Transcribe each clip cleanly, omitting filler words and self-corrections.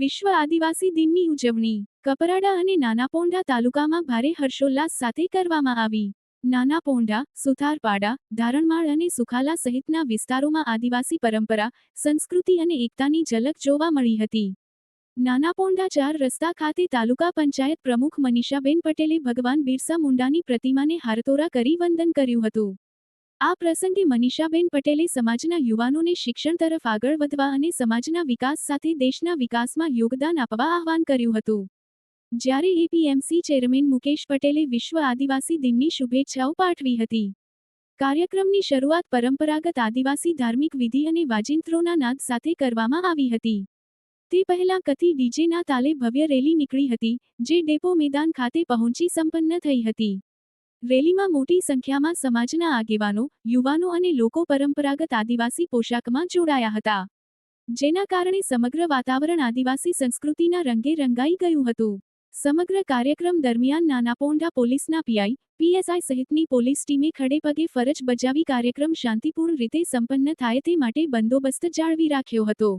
વિશ્વ આદિવાસી દિનની ઉજવણી કપરાડા અને નાના પોંઢા તાલુકામાં ભારે હર્ષોલ્લાસ સાથે કરવામાં આવી. નાના પોંઢા, સુથારપાડા, ધારણમાળ અને સુખાલા સહિતના વિસ્તારોમાં આદિવાસી પરંપરા, સંસ્કૃતિ અને એકતાની ઝલક જોવા મળી હતી. નાના પોંઢા 4 રસ્તા ખાતે તાલુકા પંચાયત પ્રમુખ મનીષાબેન પટેલે ભગવાન બિરસા મુંડાની પ્રતિમાને હારતોરા કરી વંદન કર્યું હતું. આ પ્રસંગે મનીષાબેન પટેલે સમાજના યુવાનોને શિક્ષણ તરફ આગળ વધવા અને સમાજના વિકાસ સાથે દેશના વિકાસમાં યોગદાન આપવા આહ્વાન કર્યું હતું. જ્યારે એપીએમસી ચેરમેન મુકેશ પટેલે વિશ્વ આદિવાસી દિનની શુભેચ્છાઓ પાઠવી હતી. કાર્યક્રમની શરૂઆત પરંપરાગત આદિવાસી ધાર્મિક વિધિ અને વાજિંત્રોના નાદ સાથે કરવામાં આવી હતી. તે પહેલા કથી ડીજેના તાલે ભવ્ય રેલી નીકળી હતી, જે ડેપો મેદાન ખાતે પહોંચી સંપન્ન થઈ હતી. રેલીમાં મોટી સંખ્યામાં સમાજના આગેવાનો, યુવાનો અને લોકો પરંપરાગત આદિવાસી પોશાકમાં જોડાયા હતા, જેના કારણે સમગ્ર વાતાવરણ આદિવાસી સંસ્કૃતિના રંગે રંગાઈ ગયું હતું. સમગ્ર કાર્યક્રમ દરમિયાન નાના પોંઢા પોલીસના પીઆઈ, પીએસઆઈ સહિતની પોલીસ ટીમે ખડેપગે ફરજ બજાવી કાર્યક્રમ શાંતિપૂર્ણ રીતે સંપન્ન થાય તે માટે બંદોબસ્ત જાળવી રાખ્યો હતો.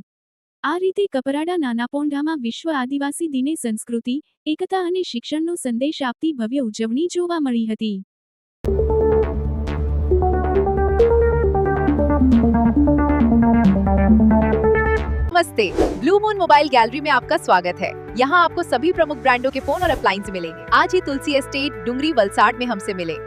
આ રીતે કપરાડા નાના પોંઢામાં વિશ્વ આદિવાસી દિને સંસ્કૃતિ, એકતા અને શિક્ષણનો સંદેશ આપતી ભવ્ય ઉજવણી જોવા મળી હતી. नमस्ते, ब्लू मून मोबाइल गैलरी में आपका स्वागत है। यहाँ आपको सभी प्रमुख ब्रांडों के फोन और अप्लायंस मिलेंगे। आज ही तुलसी एस्टेट, डुंगरी, वलसाड में हमसे मिले।